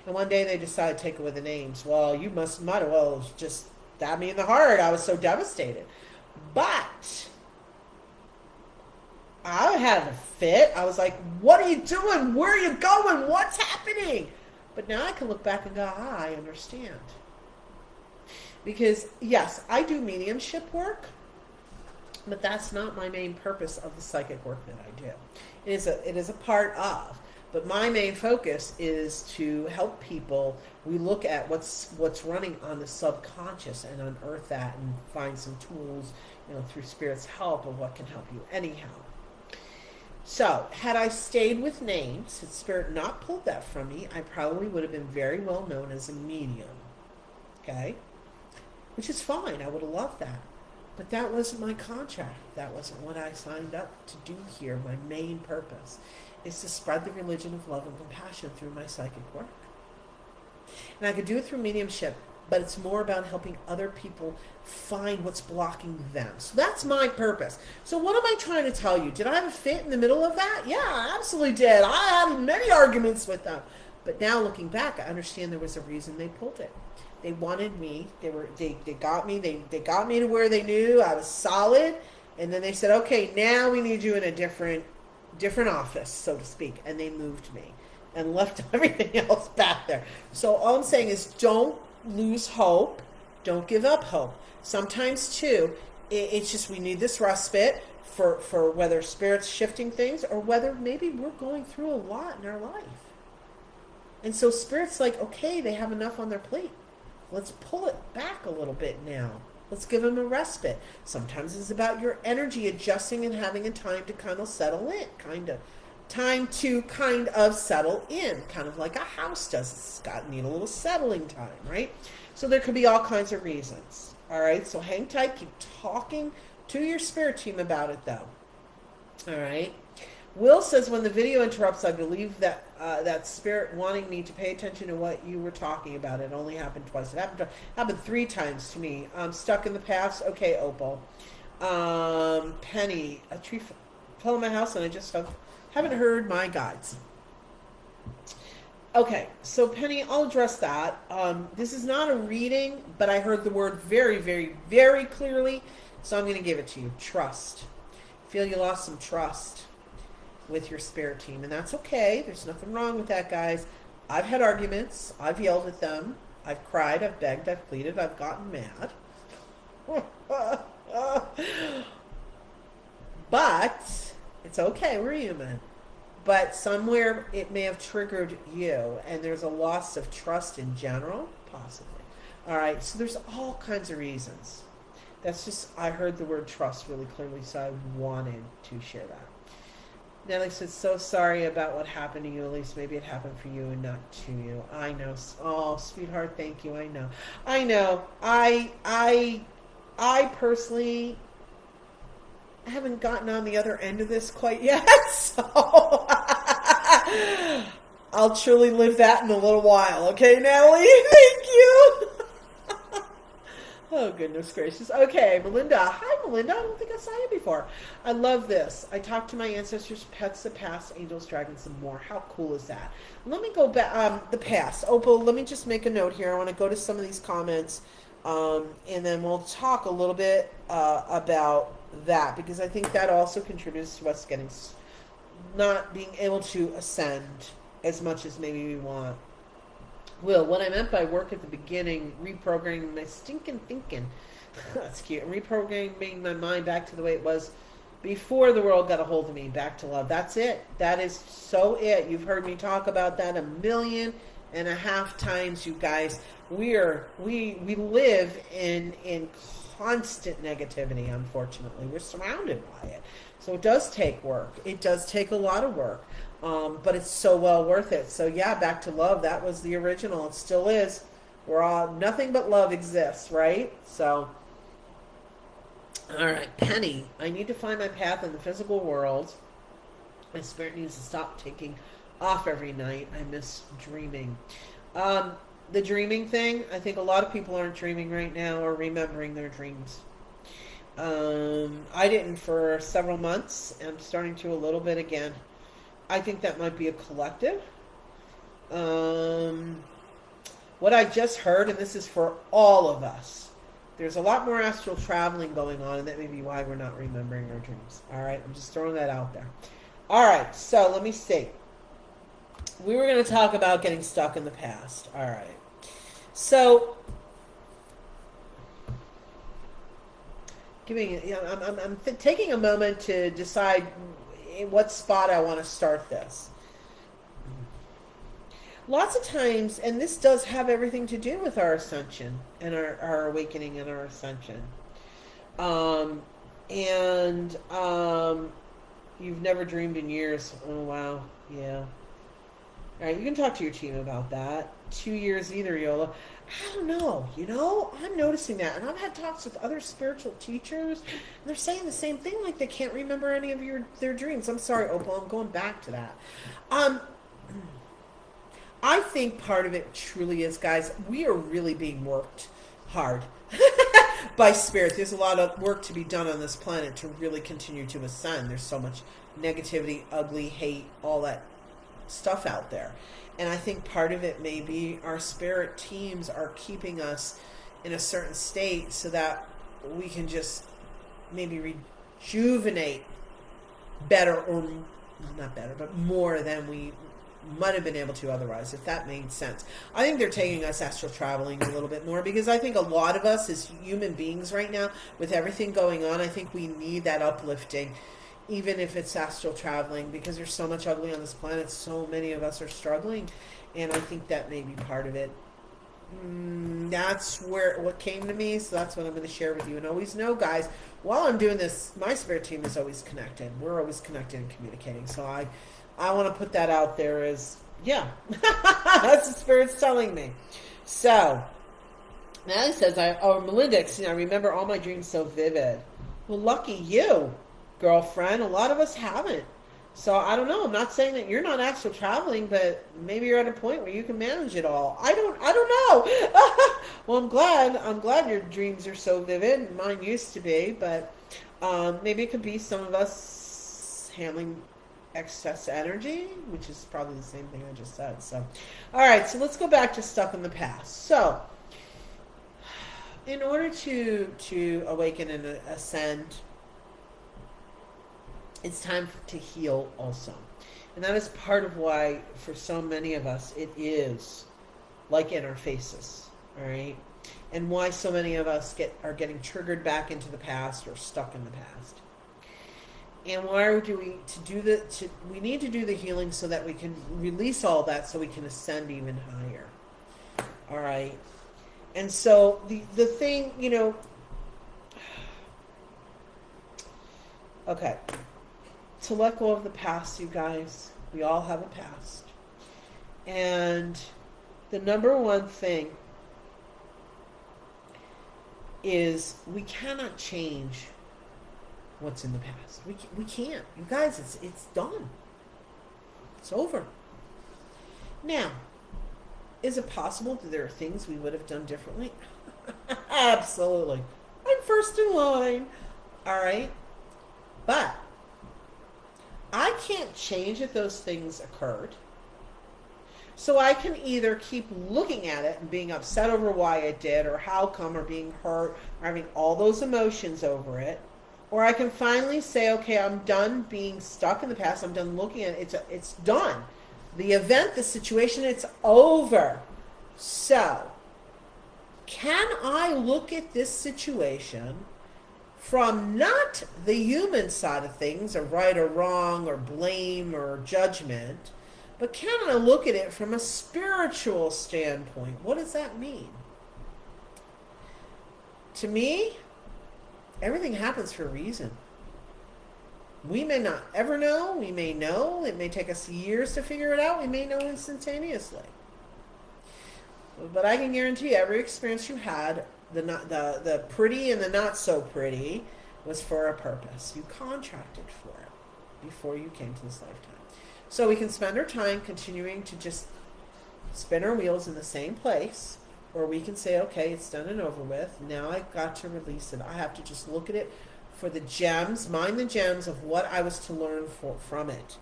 and one day they decided to take away the names. Well, you might have well just stabbed me in the heart. I was so devastated, but I had a fit. I was like, "What are you doing? Where are you going? What's happening?" But now I can look back and go, I understand. Because, yes, I do mediumship work, but that's not my main purpose of the psychic work that I do. It is a part of, but my main focus is to help people. We look at what's running on the subconscious and unearth that and find some tools, through Spirit's help of what can help you anyhow. So, had I stayed with names, had Spirit not pulled that from me, I probably would have been very well known as a medium. Okay? Which is fine. I would have loved that. But that wasn't my contract. That wasn't what I signed up to do here. My main purpose is to spread the religion of love and compassion through my psychic work. And I could do it through mediumship, but it's more about helping other people find what's blocking them. So that's my purpose. So what am I trying to tell you? Did I have a fit in the middle of that? Yeah, I absolutely did. I had many arguments with them. But now looking back, I understand there was a reason they pulled it. They wanted me. They got me. They got me to where they knew I was solid. And then they said, okay, now we need you in a different office, so to speak. And they moved me and left everything else back there. So all I'm saying is don't lose hope. Don't give up hope. Sometimes, too, it's just we need this respite for whether Spirit's shifting things or whether maybe we're going through a lot in our life. And so Spirit's like, okay, they have enough on their plate. Let's pull it back a little bit now. Let's give them a respite. Sometimes it's about your energy adjusting and having a time to kind of settle in, time to kind of settle in, kind of like a house does. It's need a little settling time, right? So there could be all kinds of reasons. All right, so hang tight. Keep talking to your spirit team about it, though. All right. Will says, when the video interrupts, I believe that that spirit wanting me to pay attention to what you were talking about. It only happened twice. It happened 3 times to me. I'm stuck in the past. Okay, Opal. Penny, a tree fell in my house and I just haven't heard my guides. Okay, so Penny, I'll address that. This is not a reading, but I heard the word very, very, very clearly, so I'm going to give it to you. Trust. Feel you lost some trust with your spirit team, and that's okay. There's nothing wrong with that, guys. I've had arguments. I've yelled at them. I've cried. I've begged. I've pleaded. I've gotten mad. But it's okay. We're human. But somewhere it may have triggered you, and there's a loss of trust in general, possibly. All right, so there's all kinds of reasons. That's just, I heard the word trust really clearly, so I wanted to share that. Natalie said, so sorry about what happened to you. At least maybe it happened for you and not to you. I know. Oh, sweetheart, thank you. I know. I personally haven't gotten on the other end of this quite yet, so I'll truly live that in a little while. Okay, Natalie? Thank you. Oh, goodness gracious. Okay, Melinda. Hi, Melinda. I don't think I saw you before. I love this. I talk to my ancestors, pets, the past, angels, dragons, and more. How cool is that? Let me go back. The past. Opal, let me just make a note here. I want to go to some of these comments, and then we'll talk a little bit about that, because I think that also contributes to us not being able to ascend as much as maybe we want. Will, what I meant by work at the beginning, reprogramming my stinking thinking, that's cute, reprogramming my mind back to the way it was before the world got a hold of me, back to love. That's it. That is so it. You've heard me talk about that 1.5 million times, you guys. We live in constant negativity, unfortunately. We're surrounded by it. So it does take work. It does take a lot of work. But it's so well worth it. So yeah, back to love. That was the original. It still is. We're all, nothing but love exists, right? So, all right, Penny. I need to find my path in the physical world. My spirit needs to stop taking off every night. I miss dreaming. The dreaming thing, I think a lot of people aren't dreaming right now or remembering their dreams. I didn't for several months. I'm starting to a little bit again. I think that might be a collective. What I just heard, and this is for all of us, there's a lot more astral traveling going on, and that may be why we're not remembering our dreams. All right, I'm just throwing that out there. All right, so let me see. We were going to talk about getting stuck in the past. All right. So, I'm taking a moment to decide in what spot I want to start this. Lots of times, and this does have everything to do with our ascension and our awakening and our ascension. You've never dreamed in years. Oh, wow. Yeah. All right, you can talk to your team about that. 2 years either, Yola. I don't know. I'm noticing that. And I've had talks with other spiritual teachers, and they're saying the same thing, like they can't remember any of their dreams. I'm sorry, Opal, I'm going back to that. I think part of it truly is, guys, we are really being worked hard by spirit. There's a lot of work to be done on this planet to really continue to ascend. There's so much negativity, ugly, hate, all that stuff out there. And I think part of it may be our spirit teams are keeping us in a certain state so that we can just maybe rejuvenate better, or not better, but more than we might have been able to otherwise, if that made sense. I think they're taking us astral traveling a little bit more, because I think a lot of us as human beings right now, with everything going on, I think we need that uplifting, even if it's astral traveling, because there's so much ugly on this planet. So many of us are struggling, and I think that may be part of it. That's what came to me, so that's what I'm going to share with you. And always know, guys, while I'm doing this, my spirit team is always connected. We're always connected and communicating. So I want to put that out there as, yeah, that's the spirit's telling me. So, Natalie says, Melinda, I remember all my dreams so vivid. Well, lucky you, girlfriend. A lot of us haven't. So I don't know. I'm not saying that you're not astral traveling, but maybe you're at a point where you can manage it all. I don't know. Well, I'm glad your dreams are so vivid. Mine used to be, but maybe it could be some of us handling excess energy, which is probably the same thing I just said. So, all right. So let's go back to stuck in the past. So, in order to awaken and ascend, it's time to heal also. And that is part of why, for so many of us, it is like in our faces, all right? And why so many of us are getting triggered back into the past or stuck in the past. And why do we need to do the healing so that we can release all that, so we can ascend even higher. All right? And so the thing, okay. To let go of the past, you guys. We all have a past. And the number one thing is we cannot change what's in the past. We can't. You guys, it's done. It's over. Now, is it possible that there are things we would have done differently? Absolutely. I'm first in line. All right? But I can't change that those things occurred. So I can either keep looking at it and being upset over why it did, or how come, or being hurt, or having all those emotions over it. Or I can finally say, okay, I'm done being stuck in the past. I'm done looking at it. It's done. The event, the situation, it's over. So, can I look at this situation from not the human side of things, or right or wrong, or blame or judgment, but can I look at it from a spiritual standpoint? What does that mean? To me, everything happens for a reason. We may not ever know. We may know. It may take us years to figure it out. We may know instantaneously. But I can guarantee you, every experience you had, the pretty and the not so pretty, was for a purpose. You contracted for it before you came to this lifetime. So we can spend our time continuing to just spin our wheels in the same place, or we can say, okay, it's done and over with. Now I've got to release it. I have to just look at it for the gems, mine the gems of what I was to learn from it,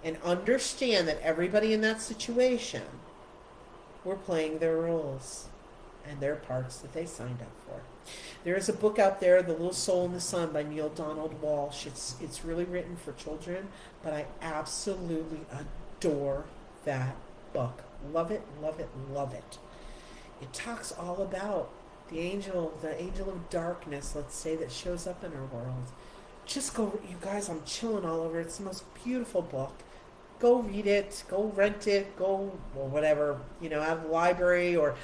and understand that everybody in that situation were playing their roles and their parts that they signed up for. There is a book out there, The Little Soul in the Sun by Neil Donald Walsh. It's really written for children, but I absolutely adore that book. Love it, love it, love it. It talks all about the angel of darkness, let's say, that shows up in our world. Just go, you guys, I'm chilling all over. It's the most beautiful book. Go read it, go rent it, go, or whatever, out of the library, or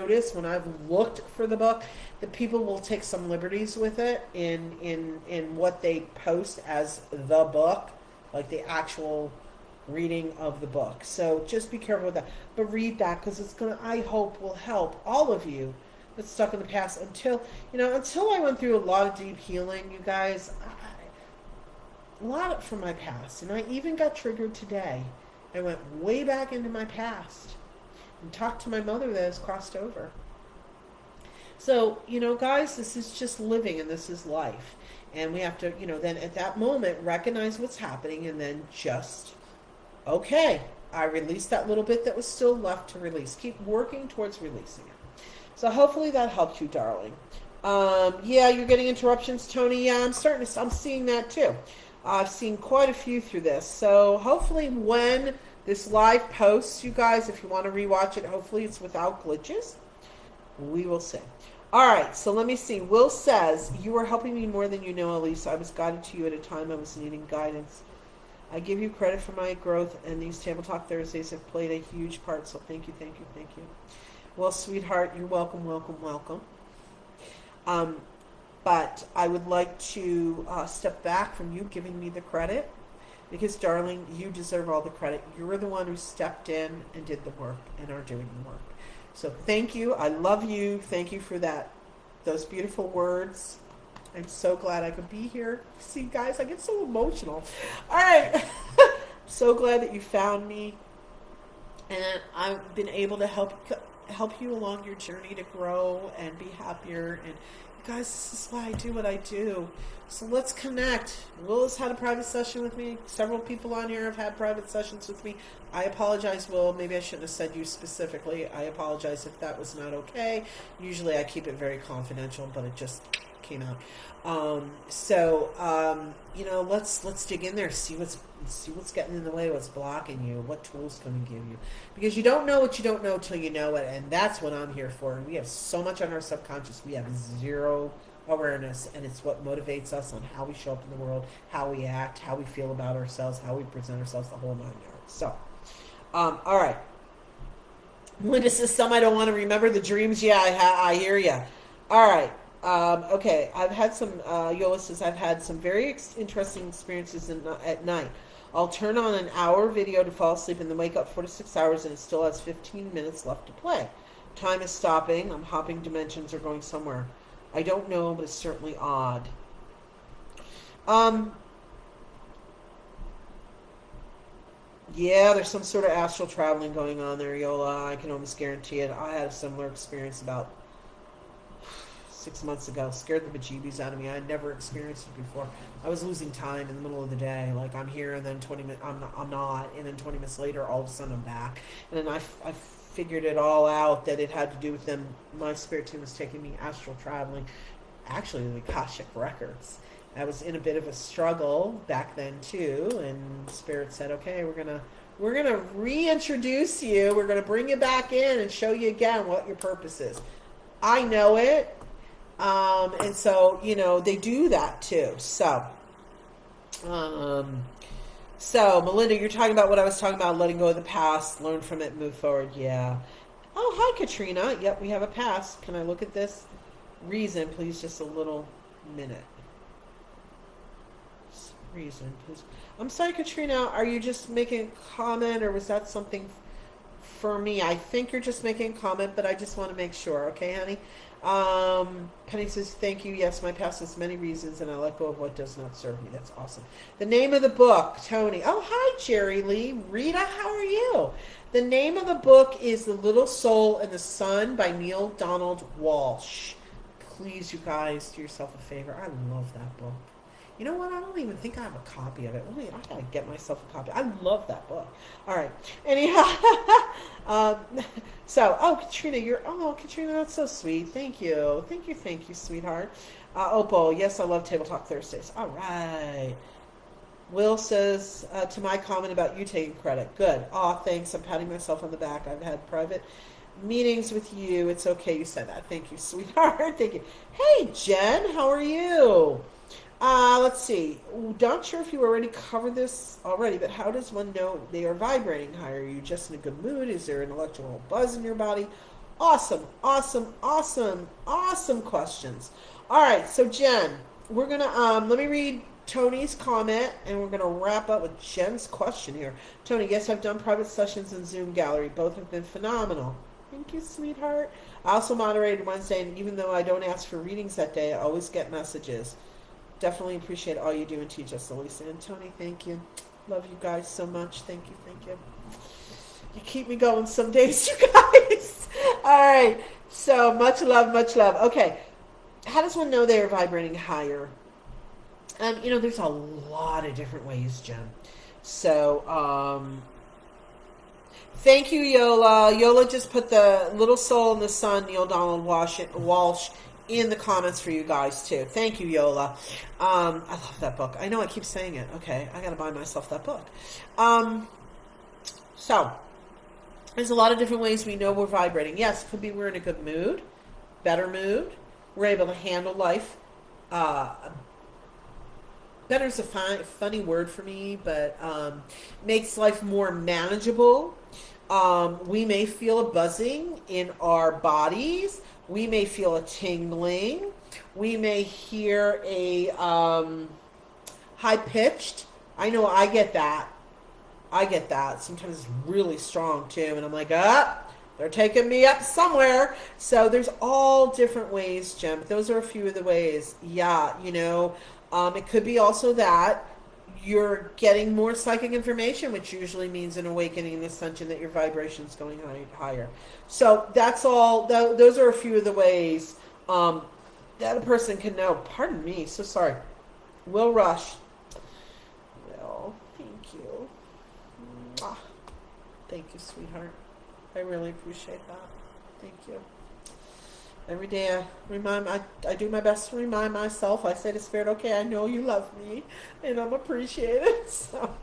notice when I've looked for the book that people will take some liberties with it in what they post as the book, like the actual reading of the book. So just be careful with that. But read that, because it's gonna, I hope, will help all of you that's stuck in the past. Until I went through a lot of deep healing, you guys, a lot from my past, and I even got triggered today. I went way back into my past and talked to my mother that has crossed over. So, guys, this is just living, and this is life. And we have to, then at that moment, recognize what's happening, and then just, okay, I released that little bit that was still left to release. Keep working towards releasing it. So hopefully that helped you, darling. Yeah, you're getting interruptions, Tony. Yeah, I'm seeing that too. I've seen quite a few through this. So hopefully when this live posts, you guys, if you want to rewatch it, hopefully it's without glitches. We will see. All right, so let me see. Will says, you are helping me more than you know, Elyse. I was guided to you at a time I was needing guidance. I give you credit for my growth, and these Table Talk Thursdays have played a huge part, so thank you, thank you, thank you. Well, sweetheart, you're welcome, welcome, welcome. But I would like to step back from you giving me the credit, because, darling, you deserve all the credit. You're the one who stepped in and did the work and are doing the work. So thank you. I love you. Thank you for those beautiful words. I'm so glad I could be here. See, guys, I get so emotional. All right. So glad that you found me, and I've been able to help you along your journey to grow and be happier. And guys, this is why I do what I do. So let's connect. Will has had a private session with me. Several people on here have had private sessions with me. I apologize, Will. Maybe I shouldn't have said you specifically. I apologize if that was not okay. Usually I keep it very confidential, but it just came out. Let's dig in there, see what's getting in the way, what's blocking you, what tools can we give you, because you don't know what you don't know till you know it, and that's what I'm here for. And we have so much on our subconscious, we have zero awareness, and it's what motivates us on how we show up in the world, how we act, how we feel about ourselves, how we present ourselves, the whole 9 yards. So, all right. Linda says, some I don't want to remember the dreams. Yeah, I hear you. All right. Okay, I've had some, Yola says, I've had some very interesting experiences at night. I'll turn on an hour video to fall asleep and then wake up 4 to 6 hours, and it still has 15 minutes left to play. Time is stopping. I'm hopping dimensions or going somewhere. I don't know, but it's certainly odd. Yeah, there's some sort of astral traveling going on there, Yola. I can almost guarantee it. I had a similar experience about 6 months ago. Scared the bejeebies out of me. I had never experienced it before. I was losing time in the middle of the day. Like, I'm here, and then 20 minutes, I'm not, and then 20 minutes later, all of a sudden I'm back. And then I figured it all out, that it had to do with them. My spirit team was taking me astral traveling, actually the Akashic Records. I was in a bit of a struggle back then too, and Spirit said, okay, we're gonna reintroduce you. We're gonna bring you back in and show you again what your purpose is. I know it. And so, they do that too. So, Melinda, you're talking about what I was talking about, letting go of the past, learn from it, move forward. Yeah. Oh, hi, Katrina. Yep, we have a past. Can I look at this? Reason, please, just a little minute. Reason, please. I'm sorry, Katrina, are you just making a comment, or was that something for me? I think you're just making a comment, but I just want to make sure. Okay, honey? Penny says, thank you. Yes, my past has many reasons, and I let go of what does not serve me. That's awesome. The name of the book, Tony. Oh, hi, Jerry Lee. Rita, how are you? The name of the book is The Little Soul in the Sun by Neil Donald Walsh. Please, you guys, do yourself a favor. I love that book. You know what? I don't even think I have a copy of it. Wait, I gotta get myself a copy. I love that book. All right. Anyhow, Katrina, that's so sweet. Thank you, sweetheart. Opal, yes, I love Table Talk Thursdays. All right. Will says, to my comment about you taking credit. Good. Aw, thanks. I'm patting myself on the back. I've had private meetings with you. It's okay you said that. Thank you, sweetheart. Thank you. Hey, Jen, how are you? Let's see. Not sure if you already covered this already, but how does one know they are vibrating higher? Are you just in a good mood? Is there an electrical buzz in your body? Awesome questions. All right, so Jen, we're going to, let me read Tony's comment, and we're going to wrap up with Jen's question here. Tony, yes, I've done private sessions in Zoom Gallery. Both have been phenomenal. Thank you, sweetheart. I also moderated Wednesday, and even though I don't ask for readings that day, I always get messages. Definitely appreciate all you do and teach us, Elyse and Tony. Thank you. Love you guys so much. Thank you. You keep me going some days, you guys. All right. So much love. Okay. How does one know they are vibrating higher? There's a lot of different ways, Jen. So, thank you, Yola. Yola just put The Little Soul in the Sun, Neil Donald Walsh, in the comments for you guys too. Thank you, Yola. I love that book. I know I keep saying it. Okay, I gotta buy myself that book. So there's a lot of different ways we know we're vibrating. Yes, it could be we're in a good mood, better mood. We're able to handle life. Better is a funny word for me, but makes life more manageable. We may feel a buzzing in our bodies. We may feel a tingling. We may hear a high-pitched. I know I get that. Sometimes it's really strong, too. And I'm like, they're taking me up somewhere. So there's all different ways, Jen. But those are a few of the ways. Yeah, it could be also that you're getting more psychic information, which usually means an awakening, an ascension, that your vibration's going higher. So that's all. Those are a few of the ways that a person can know. Pardon me. So sorry. Will Rush. Well, thank you. Mwah. Thank you, sweetheart. I really appreciate that. Thank you. Every day I do my best to remind myself. I say to Spirit, okay, I know you love me and I'm appreciated. So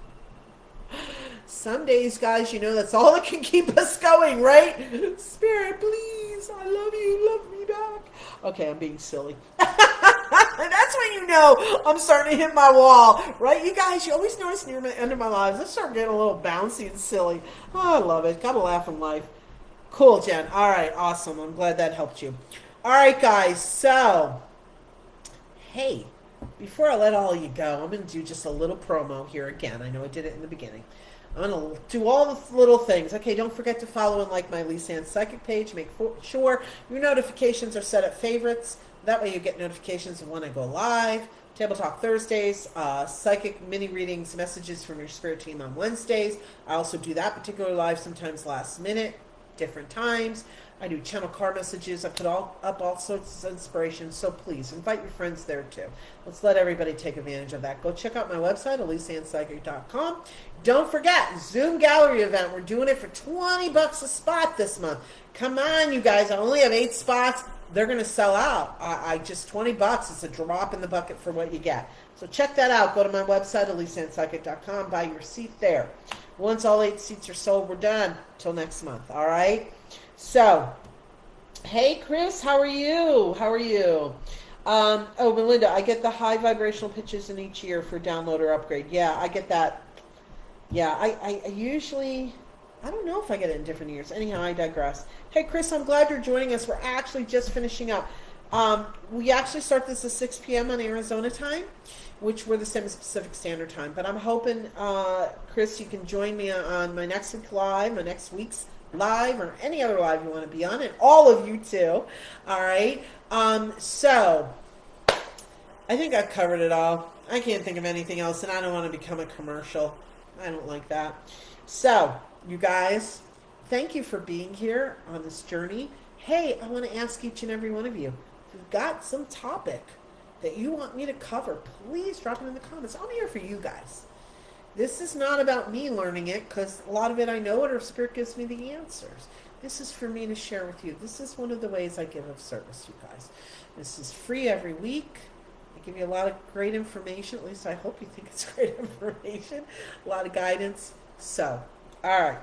some days, guys, that's all that can keep us going, right? Spirit, please, I love you, love me back. Okay, I'm being silly. That's when you know I'm starting to hit my wall, right? You guys, you always notice near the end of my lives, I start getting a little bouncy and silly. Oh, I love it. Gotta laugh in life. Cool, Jen. All right, awesome. I'm glad that helped you. All right, guys. So, hey, before I let all you go, I'm going to do just a little promo here again. I know I did it in the beginning. I'm going to do all the little things. Okay, don't forget to follow and like my Elyse Ann Psychic page. Make sure your notifications are set at favorites. That way you get notifications of when I go live. Table Talk Thursdays, psychic mini readings, messages from your spirit team on Wednesdays. I also do that particular live sometimes last minute. Different times. I do channel card messages. I put up all sorts of inspiration. So please invite your friends there too. Let's let everybody take advantage of that. Go check out my website, ElyseAnnPsychic.com. Don't forget, Zoom Gallery event. We're doing it for $20 a spot this month. Come on, you guys. I only have 8 spots. They're going to sell out. I just $20. It's a drop in the bucket for what you get. So check that out. Go to my website, ElyseAnnPsychic.com. Buy your seat there. Once all 8 seats are sold, we're done. Till next month. All right? So, hey, Chris, how are you? Melinda, I get the high vibrational pitches in each ear for download or upgrade. Yeah, I get that. Yeah, I usually, I don't know if I get it in different ears. Anyhow, I digress. Hey, Chris, I'm glad you're joining us. We're actually just finishing up. We actually start this at 6 p.m. on Arizona time, which we're the same as Pacific Standard Time. But I'm hoping, Chris, you can join me on my next week's live or any other live you want to be on, and all of you too. All right. So I think I've covered it all. I can't think of anything else, and I don't want to become a commercial. I don't like that. So, you guys, thank you for being here on this journey. Hey, I want to ask each and every one of you, if you've got some topic that you want me to cover, please drop it in the comments. I'm here for you guys. This is not about me learning it, because a lot of it I know it, or Spirit gives me the answers. This is for me to share with you. This is one of the ways I give of service, you guys. This is free every week. I give you a lot of great information. At least I hope you think it's great information. A lot of guidance. So, all right.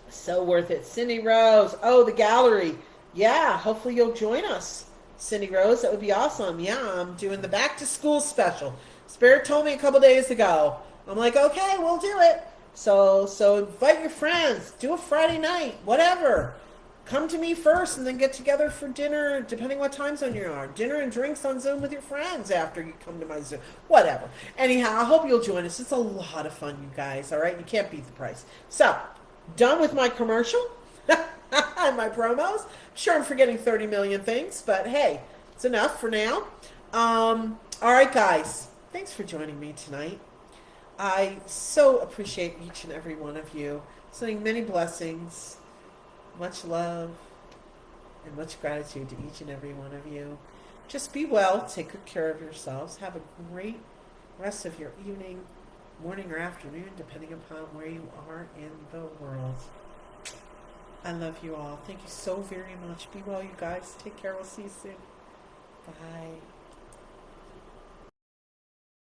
So worth it. Cindy Rose. Oh, the gallery. Yeah, hopefully you'll join us. Cindy Rose, that would be awesome. Yeah, I'm doing the back to school special. Spirit told me a couple days ago. I'm like, okay, we'll do it. So invite your friends. Do a Friday night, whatever. Come to me first and then get together for dinner, depending what time zone you are. Dinner and drinks on Zoom with your friends after you come to my Zoom. Whatever. Anyhow, I hope you'll join us. It's a lot of fun, you guys. All right? You can't beat the price. So, done with my commercial and my promos. I'm sure I'm forgetting 30 million things, but hey, it's enough for now. All right, guys. Thanks for joining me tonight. I so appreciate each and every one of you. Sending many blessings, much love, and much gratitude to each and every one of you. Just be well. Take good care of yourselves. Have a great rest of your evening, morning, or afternoon, depending upon where you are in the world. I love you all. Thank you so very much. Be well, you guys. Take care. We'll see you soon. Bye.